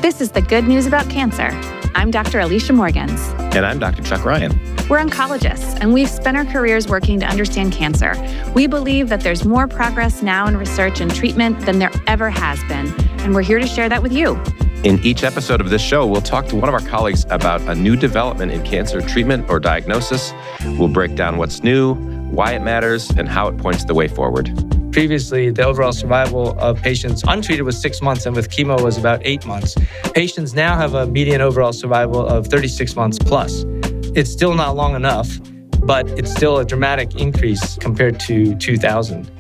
This is the good news about cancer. I'm Dr. Alicia Morgans. And I'm Dr. Chuck Ryan. We're oncologists, and we've spent our careers working to understand cancer. We believe that there's more progress now in research and treatment than there ever has been, and we're here to share that with you. In each episode of this show, we'll talk to one of our colleagues about a new development in cancer treatment or diagnosis. We'll break down what's new, why it matters, and how it points the way forward. Previously, the overall survival of patients untreated was 6 months, and with chemo was about 8 months. Patients now have a median overall survival of 36 months plus. It's still not long enough, but it's still a dramatic increase compared to 2000.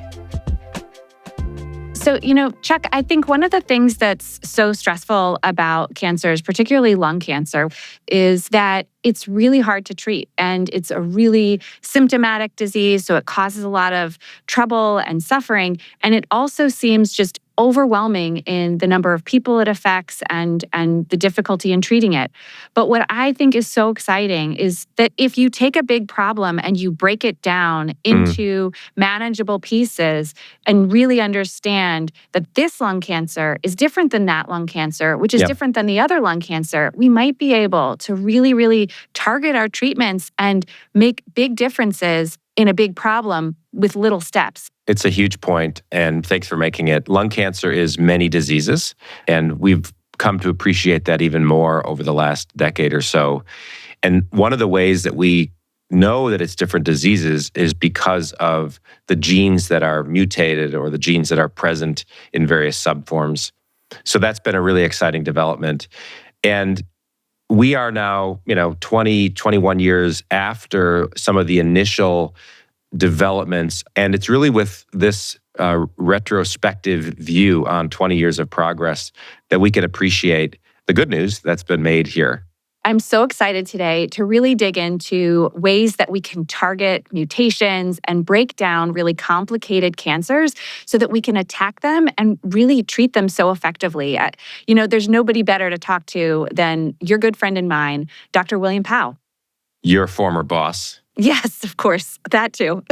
So, Chuck, I think one of the things that's so stressful about cancers, particularly lung cancer, is that it's really hard to treat, and it's a really symptomatic disease, so it causes a lot of trouble and suffering, and it also seems just overwhelming in the number of people it affects and the difficulty in treating it. But what I think is so exciting is that if you take a big problem and you break it down into manageable pieces and really understand that this lung cancer is different than that lung cancer, which is different than the other lung cancer, we might be able to really, really target our treatments and make big differences in a big problem with little steps. It's a huge point, and thanks for making it. Lung cancer is many diseases, and we've come to appreciate that even more over the last decade or so. And one of the ways that we know that it's different diseases is because of the genes that are mutated or the genes that are present in various subforms. So that's been a really exciting development. And we are now, 20, 21 years after some of the initial developments, and it's really with this retrospective view on 20 years of progress that we can appreciate the good news that's been made here. I'm so excited today to really dig into ways that we can target mutations and break down really complicated cancers so that we can attack them and really treat them so effectively. There's nobody better to talk to than your good friend and mine, Dr. William Pao. Your former boss. Yes, of course, that too.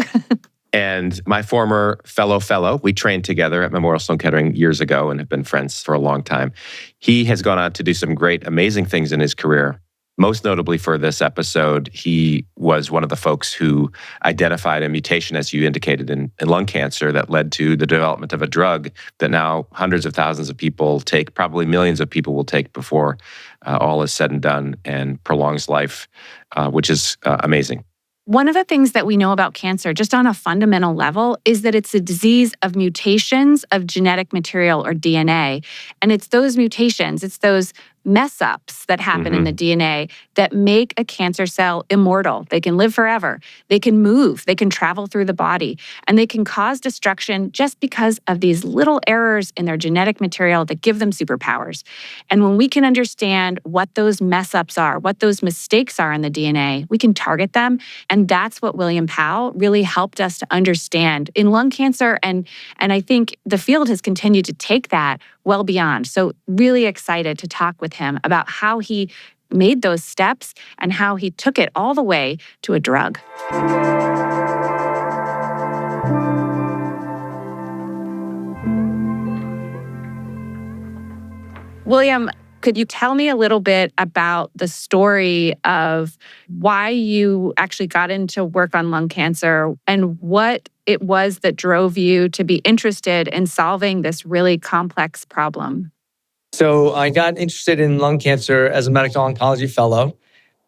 And my former fellow, we trained together at Memorial Sloan Kettering years ago and have been friends for a long time. He has gone on to do some great, amazing things in his career. Most notably for this episode, he was one of the folks who identified a mutation, as you indicated, in lung cancer that led to the development of a drug that now hundreds of thousands of people take, probably millions of people will take before all is said and done, and prolongs life, which is amazing. One of the things that we know about cancer, just on a fundamental level, is that it's a disease of mutations of genetic material or DNA. And it's those mutations, it's those mess-ups that happen in the DNA that make a cancer cell immortal. They can live forever. They can move. They can travel through the body. And they can cause destruction just because of these little errors in their genetic material that give them superpowers. And when we can understand what those mess-ups are, what those mistakes are in the DNA, we can target them. And that's what William Pao really helped us to understand in lung cancer. And I think the field has continued to take that well beyond. So really excited to talk with him about how he made those steps and how he took it all the way to a drug. William, could you tell me a little bit about the story of why you actually got into work on lung cancer and what it was that drove you to be interested in solving this really complex problem? So I got interested in lung cancer as a medical oncology fellow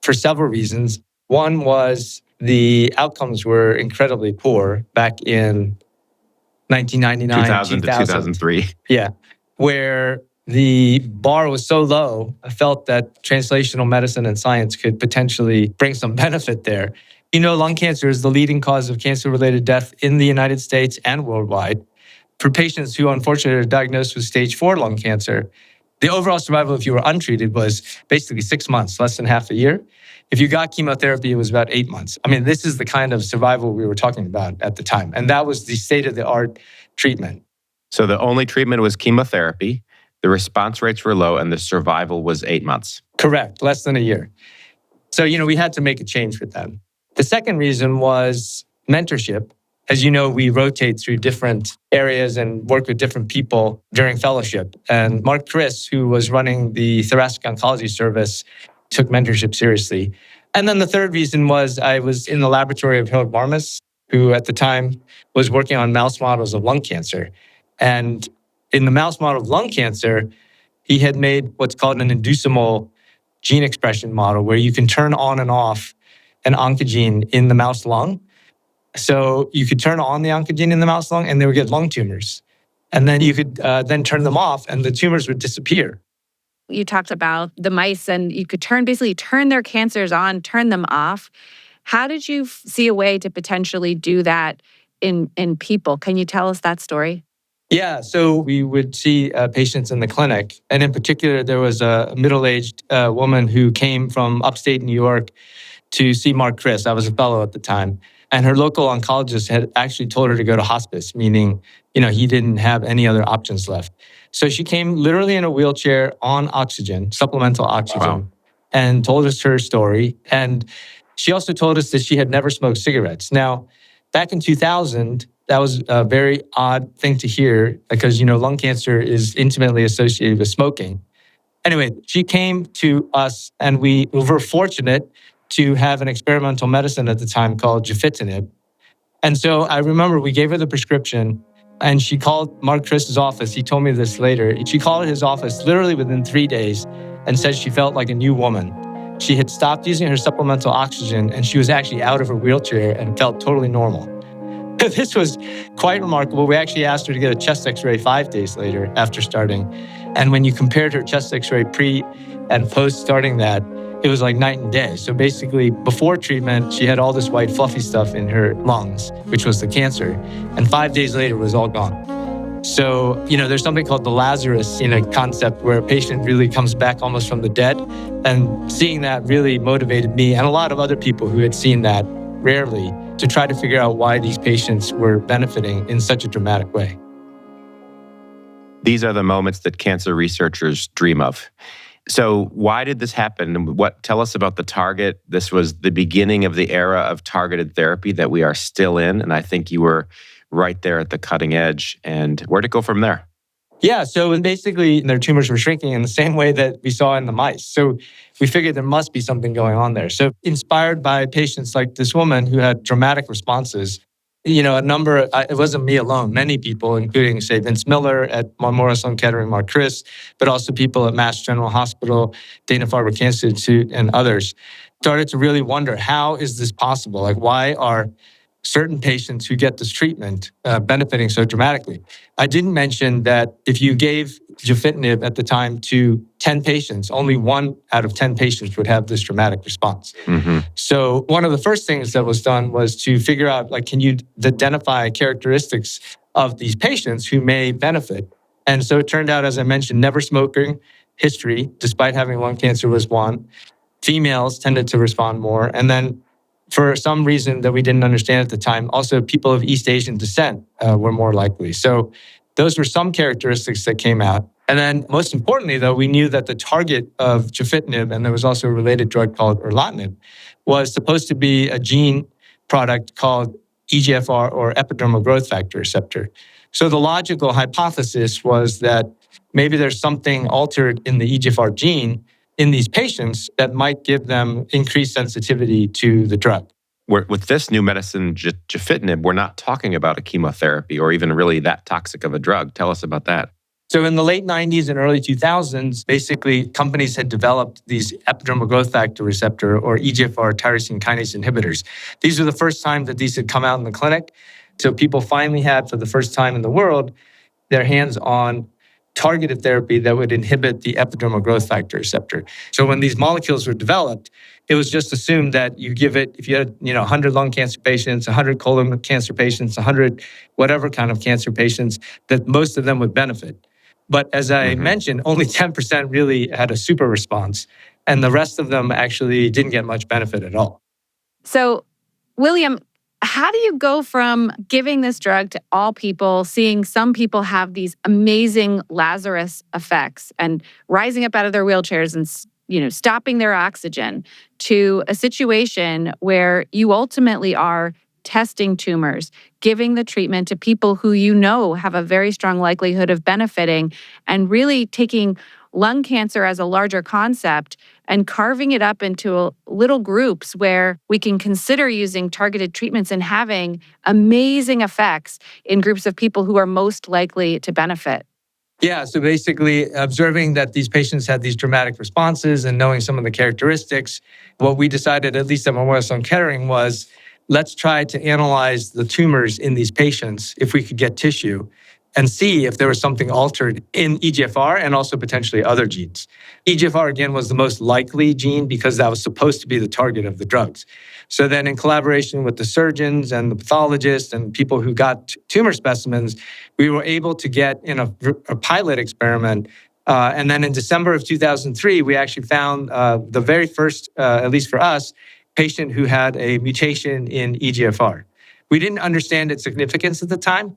for several reasons. One was the outcomes were incredibly poor back in 1999, 2000 to 2003. Yeah, where the bar was so low, I felt that translational medicine and science could potentially bring some benefit there. Lung cancer is the leading cause of cancer-related death in the United States and worldwide. For patients who unfortunately are diagnosed with stage 4 lung cancer, the overall survival if you were untreated was basically 6 months, less than half a year. If you got chemotherapy, it was about 8 months. This is the kind of survival we were talking about at the time. And that was the state-of-the-art treatment. So the only treatment was chemotherapy. The response rates were low, and the survival was 8 months. Correct, less than a year. So, we had to make a change with that. The second reason was mentorship. As you know, we rotate through different areas and work with different people during fellowship. And Mark Chris, who was running the thoracic oncology service, took mentorship seriously. And then the third reason was I was in the laboratory of Harold Varmus, who at the time was working on mouse models of lung cancer. And in the mouse model of lung cancer, he had made what's called an inducible gene expression model, where you can turn on and off an oncogene in the mouse lung. So you could turn on the oncogene in the mouse lung and they would get lung tumors. And then you could then turn them off and the tumors would disappear. You talked about the mice and you could basically turn their cancers on, turn them off. How did you see a way to potentially do that in people? Can you tell us that story? Yeah, so we would see patients in the clinic. And in particular, there was a middle-aged woman who came from upstate New York to see Mark Chris. I was a fellow at the time. And her local oncologist had actually told her to go to hospice, meaning, he didn't have any other options left. So she came literally in a wheelchair on oxygen, supplemental oxygen, Wow. and told us her story. And she also told us that she had never smoked cigarettes. Now, back in 2000, that was a very odd thing to hear because, lung cancer is intimately associated with smoking. Anyway, she came to us and we were fortunate to have an experimental medicine at the time called gefitinib. And so I remember we gave her the prescription and she called Mark Chris's office. He told me this later. She called his office literally within 3 days and said she felt like a new woman. She had stopped using her supplemental oxygen and she was actually out of her wheelchair and felt totally normal. This was quite remarkable. We actually asked her to get a chest x-ray 5 days later after starting. And when you compared her chest x-ray pre and post starting that, it was like night and day. So basically, before treatment, she had all this white fluffy stuff in her lungs, which was the cancer. And 5 days later, it was all gone. So, there's something called the Lazarus, concept where a patient really comes back almost from the dead. And seeing that really motivated me and a lot of other people who had seen that rarely to try to figure out why these patients were benefiting in such a dramatic way. These are the moments that cancer researchers dream of. So why did this happen? Tell us about the target. This was the beginning of the era of targeted therapy that we are still in. And I think you were right there at the cutting edge. And where'd it go from there? Yeah, so basically their tumors were shrinking in the same way that we saw in the mice. So we figured there must be something going on there. So inspired by patients like this woman who had dramatic responses, it wasn't me alone, many people, including, say, Vince Miller at Memorial Sloan Kettering, Mark Chris, but also people at Mass General Hospital, Dana-Farber Cancer Institute, and others, started to really wonder, how is this possible? Like, why are certain patients who get this treatment benefiting so dramatically? I didn't mention that if you gave gefitinib at the time to 10 patients, only 1 out of 10 patients would have this dramatic response. Mm-hmm. So one of the first things that was done was to figure out, can you identify characteristics of these patients who may benefit? And so it turned out, as I mentioned, never smoking history, despite having lung cancer, was one. Females tended to respond more. And then for some reason that we didn't understand at the time, also people of East Asian descent were more likely. So those were some characteristics that came out. And then most importantly, though, we knew that the target of gefitinib, and there was also a related drug called erlotinib, was supposed to be a gene product called EGFR, or epidermal growth factor receptor. So the logical hypothesis was that maybe there's something altered in the EGFR gene in these patients that might give them increased sensitivity to the drug. With this new medicine, gefitinib, we're not talking about a chemotherapy or even really that toxic of a drug. Tell us about that. So in the late 90s and early 2000s, basically companies had developed these epidermal growth factor receptor, or EGFR tyrosine kinase inhibitors. These were the first time that these had come out in the clinic. So people finally had, for the first time in the world, their hands on targeted therapy that would inhibit the epidermal growth factor receptor. So when these molecules were developed, it was just assumed that you give it, if you had 100 lung cancer patients, 100 colon cancer patients, 100 whatever kind of cancer patients, that most of them would benefit. But as I mentioned, only 10% really had a super response, and the rest of them actually didn't get much benefit at all. So, William, how do you go from giving this drug to all people, seeing some people have these amazing Lazarus effects and rising up out of their wheelchairs and stopping their oxygen, to a situation where you ultimately are testing tumors, giving the treatment to people who you know have a very strong likelihood of benefiting, and really taking lung cancer as a larger concept and carving it up into little groups where we can consider using targeted treatments and having amazing effects in groups of people who are most likely to benefit. Yeah, so basically observing that these patients had these dramatic responses and knowing some of the characteristics, what we decided, at least at Memorial Sloan Kettering, was let's try to analyze the tumors in these patients if we could get tissue and see if there was something altered in EGFR and also potentially other genes. EGFR, again, was the most likely gene because that was supposed to be the target of the drugs. So then in collaboration with the surgeons and the pathologists and people who got tumor specimens, we were able to get in a pilot experiment. And then in December of 2003, we actually found the very first, at least for us, patient who had a mutation in EGFR. We didn't understand its significance at the time.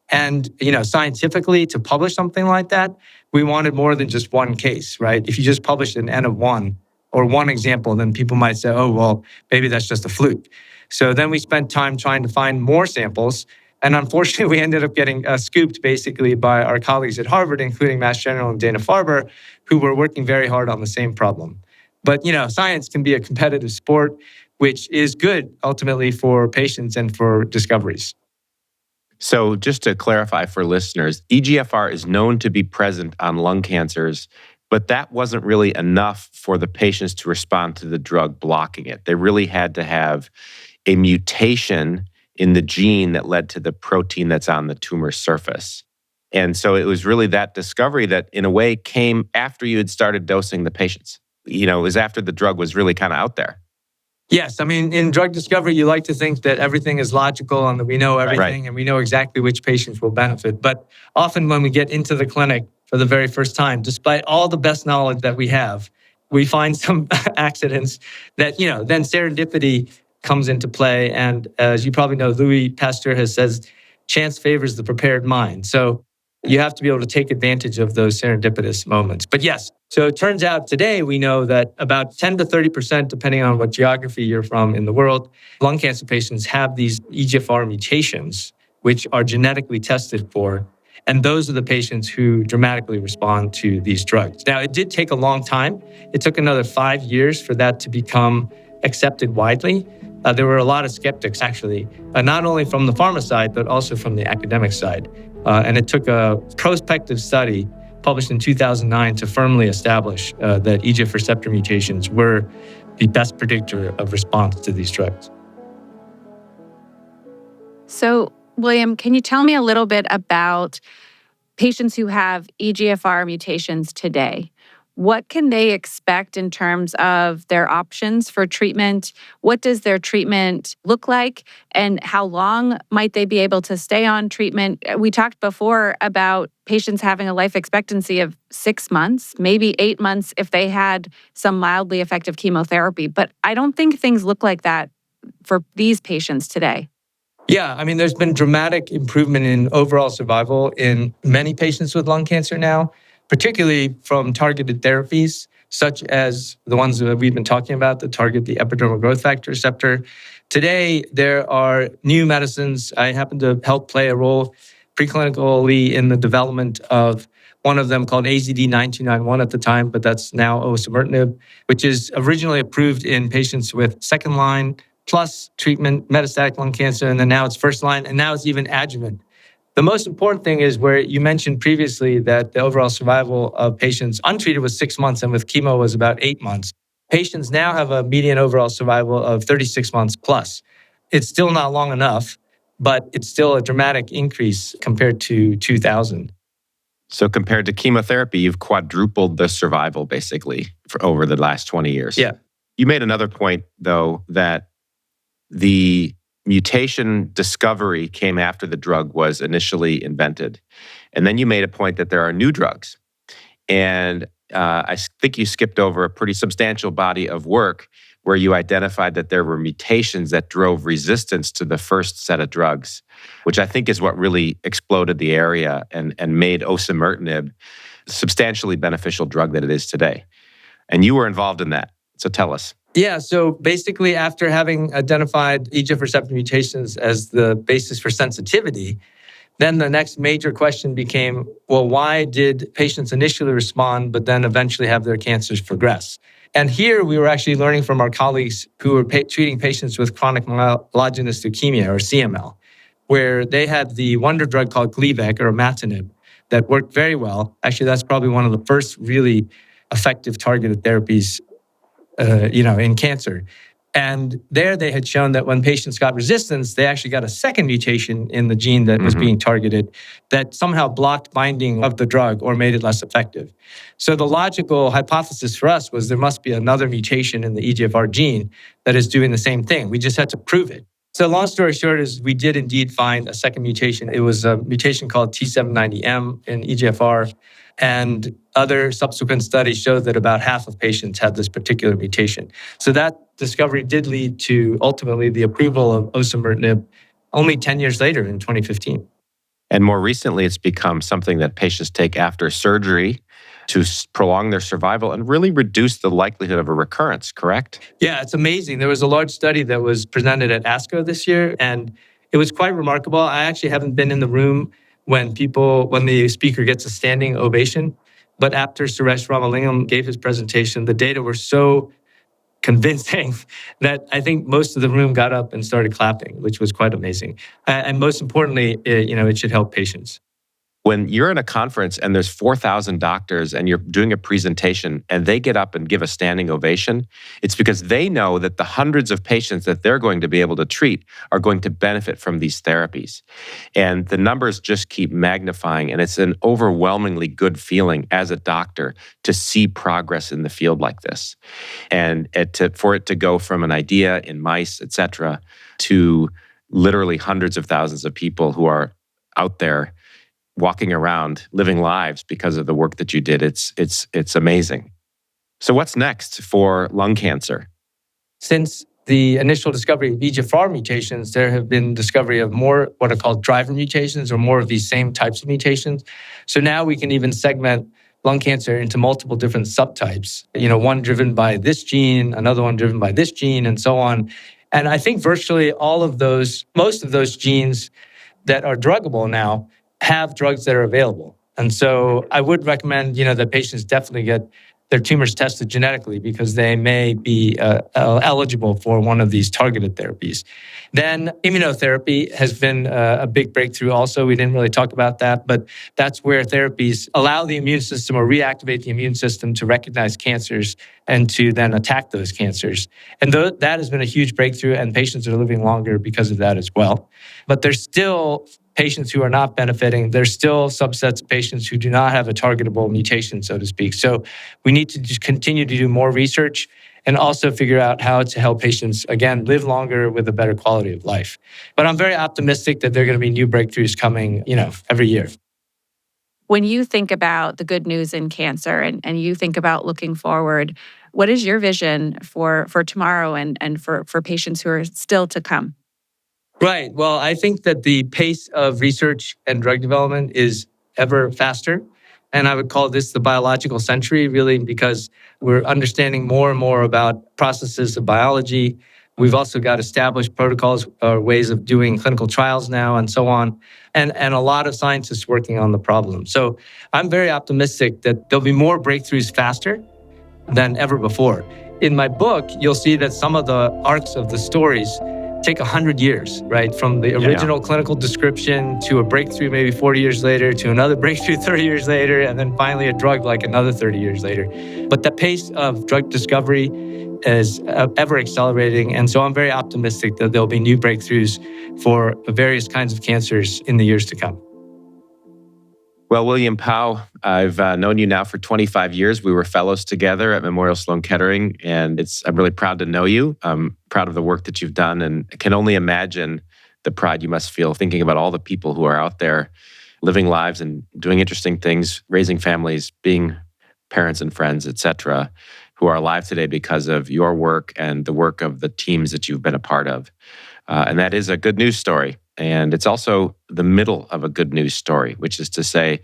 And, scientifically, to publish something like that, we wanted more than just one case, right? If you just published an N of one or one example, then people might say, oh, well, maybe that's just a fluke. So then we spent time trying to find more samples. And unfortunately, we ended up getting scooped basically by our colleagues at Harvard, including Mass General and Dana-Farber, who were working very hard on the same problem. But, science can be a competitive sport, which is good ultimately for patients and for discoveries. So just to clarify for listeners, EGFR is known to be present on lung cancers, but that wasn't really enough for the patients to respond to the drug blocking it. They really had to have a mutation in the gene that led to the protein that's on the tumor surface. And so it was really that discovery that, in a way, came after you had started dosing the patients. It was after the drug was really kind of out there. Yes. I mean, in drug discovery, you like to think that everything is logical and that we know everything and we know exactly which patients will benefit. But often when we get into the clinic for the very first time, despite all the best knowledge that we have, we find some accidents that, then serendipity comes into play. And as you probably know, Louis Pasteur has said, chance favors the prepared mind. So you have to be able to take advantage of those serendipitous moments. But yes, so it turns out today we know that about 10 to 30%, depending on what geography you're from in the world, lung cancer patients have these EGFR mutations, which are genetically tested for. And those are the patients who dramatically respond to these drugs. Now, it did take a long time. It took another 5 years for that to become accepted widely. There were a lot of skeptics, actually, not only from the pharma side, but also from the academic side. And it took a prospective study published in 2009 to firmly establish that EGF receptor mutations were the best predictor of response to these drugs. So, William, can you tell me a little bit about patients who have EGFR mutations today? What can they expect in terms of their options for treatment? What does their treatment look like? And how long might they be able to stay on treatment? We talked before about patients having a life expectancy of 6 months, maybe 8 months if they had some mildly effective chemotherapy. But I don't think things look like that for these patients today. Yeah, I mean, there's been dramatic improvement in overall survival in many patients with lung cancer now, particularly from targeted therapies, such as the ones that we've been talking about that target the epidermal growth factor receptor. Today, there are new medicines. I happen to help play a role preclinically in the development of one of them called AZD9291 at the time, but that's now osimertinib, which is originally approved in patients with second-line plus treatment metastatic lung cancer, and then now it's first line, and now it's even adjuvant. The most important thing is where you mentioned previously that the overall survival of patients untreated was 6 months and with chemo was about 8 months. Patients now have a median overall survival of 36 months plus. It's still not long enough, but it's still a dramatic increase compared to 2000. So compared to chemotherapy, you've quadrupled the survival basically for over the last 20 years. Yeah. You made another point, though, that the mutation discovery came after the drug was initially invented. And then you made a point that there are new drugs. And I think you skipped over a pretty substantial body of work where you identified that there were mutations that drove resistance to the first set of drugs, which I think is what really exploded the area and made osimertinib a substantially beneficial drug that it is today. And you were involved in that. So tell us. Yeah, so basically, after having identified EGF receptor mutations as the basis for sensitivity, then the next major question became, well, why did patients initially respond, but then eventually have their cancers progress? And here we were actually learning from our colleagues who were treating patients with chronic myelogenous leukemia, or CML, where they had the wonder drug called Gleevec, or imatinib, that worked very well. Actually, that's probably one of the first really effective targeted therapies in cancer. And there they had shown that when patients got resistance, they actually got a second mutation in the gene that was being targeted that somehow blocked binding of the drug or made it less effective. So the logical hypothesis for us was there must be another mutation in the EGFR gene that is doing the same thing. We just had to prove it. So long story short is we did indeed find a second mutation. It was a mutation called T790M in EGFR. And other subsequent studies showed that about half of patients had this particular mutation. So that discovery did lead to ultimately the approval of osimertinib only 10 years later in 2015. And more recently, it's become something that patients take after surgery to prolong their survival and really reduce the likelihood of a recurrence, correct? Yeah, it's amazing. There was a large study that was presented at ASCO this year, and it was quite remarkable. I actually haven't been in the room when the speaker gets a standing ovation, but after Suresh Ramalingam gave his presentation, the data were so convincing that I think most of the room got up and started clapping, which was quite amazing. And most importantly, it should help patients. When you're in a conference and there's 4,000 doctors and you're doing a presentation and they get up and give a standing ovation, it's because they know that the hundreds of patients that they're going to be able to treat are going to benefit from these therapies. And the numbers just keep magnifying. And it's an overwhelmingly good feeling as a doctor to see progress in the field like this. And for it to go from an idea in mice, et cetera, to literally hundreds of thousands of people who are out there walking around, living lives because of the work that you did. It's amazing. So what's next for lung cancer? Since the initial discovery of EGFR mutations, there have been discovery of more what are called driver mutations or more of these same types of mutations. So now we can even segment lung cancer into multiple different subtypes, one driven by this gene, another one driven by this gene, and so on. And I think virtually most of those genes that are druggable now have drugs that are available. And so I would recommend, that patients definitely get their tumors tested genetically because they may be eligible for one of these targeted therapies. Then immunotherapy has been a big breakthrough also. We didn't really talk about that, but that's where therapies allow the immune system or reactivate the immune system to recognize cancers and to then attack those cancers. And that has been a huge breakthrough, and patients are living longer because of that as well. But there's still patients who are not benefiting. There's still subsets of patients who do not have a targetable mutation, so to speak. So we need to just continue to do more research and also figure out how to help patients, again, live longer with a better quality of life. But I'm very optimistic that there are going to be new breakthroughs coming, every year. When you think about the good news in cancer and you think about looking forward, what is your vision for tomorrow and for patients who are still to come? Right. Well, I think that the pace of research and drug development is ever faster. And I would call this the biological century, really, because we're understanding more and more about processes of biology. We've also got established protocols or ways of doing clinical trials now and so on, and a lot of scientists working on the problem. So I'm very optimistic that there'll be more breakthroughs faster than ever before. In my book, you'll see that some of the arcs of the stories take 100 years, right? From the original clinical description to a breakthrough maybe 40 years later, to another breakthrough 30 years later, and then finally a drug like another 30 years later. But the pace of drug discovery is ever accelerating. And so I'm very optimistic that there'll be new breakthroughs for various kinds of cancers in the years to come. Well, William Pao, I've known you now for 25 years. We were fellows together at Memorial Sloan Kettering, and I'm really proud to know you. I'm proud of the work that you've done, and can only imagine the pride you must feel thinking about all the people who are out there living lives and doing interesting things, raising families, being parents and friends, et cetera, who are alive today because of your work and the work of the teams that you've been a part of. And that is a good news story. And it's also the middle of a good news story, which is to say,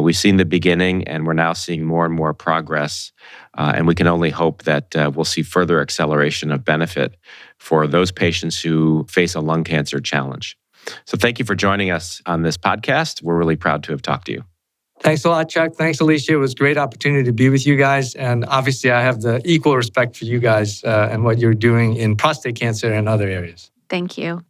We've seen the beginning, and we're now seeing more and more progress. And we can only hope that we'll see further acceleration of benefit for those patients who face a lung cancer challenge. So thank you for joining us on this podcast. We're really proud to have talked to you. Thanks a lot, Chuck. Thanks, Alicia. It was a great opportunity to be with you guys. And obviously, I have the equal respect for you guys and what you're doing in prostate cancer and other areas. Thank you.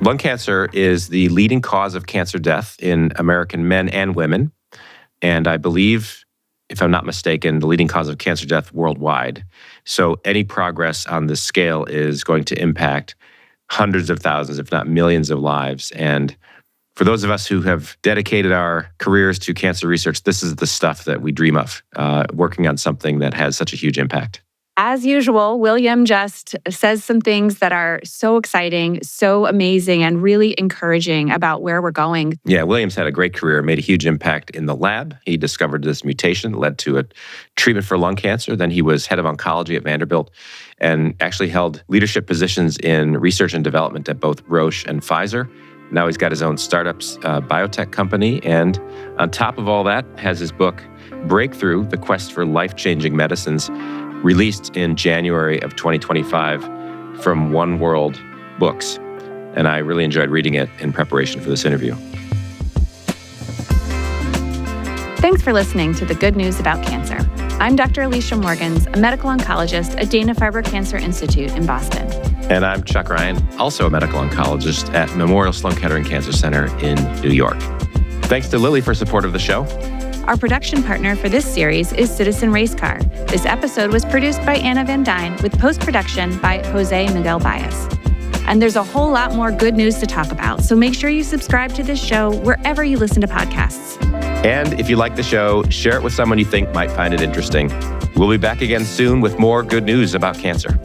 Lung cancer is the leading cause of cancer death in American men and women. And I believe, if I'm not mistaken, the leading cause of cancer death worldwide. So any progress on this scale is going to impact hundreds of thousands, if not millions of lives. And for those of us who have dedicated our careers to cancer research, this is the stuff that we dream of, working on something that has such a huge impact. As usual, William just says some things that are so exciting, so amazing, and really encouraging about where we're going. Yeah, William's had a great career, made a huge impact in the lab. He discovered this mutation that led to a treatment for lung cancer. Then he was head of oncology at Vanderbilt and actually held leadership positions in research and development at both Roche and Pfizer. Now he's got his own startups, biotech company. And on top of all that, has his book, Breakthrough, The Quest for Life-Changing Medicines, released in January of 2025 from One World Books. And I really enjoyed reading it in preparation for this interview. Thanks for listening to The Good News About Cancer. I'm Dr. Alicia Morgans, a medical oncologist at Dana-Farber Cancer Institute in Boston. And I'm Chuck Ryan, also a medical oncologist at Memorial Sloan Kettering Cancer Center in New York. Thanks to Lilly for support of the show. Our production partner for this series is Citizen Racecar. This episode was produced by Anna Van Dyne with post-production by Jose Miguel Baez. And there's a whole lot more good news to talk about, so make sure you subscribe to this show wherever you listen to podcasts. And if you like the show, share it with someone you think might find it interesting. We'll be back again soon with more good news about cancer.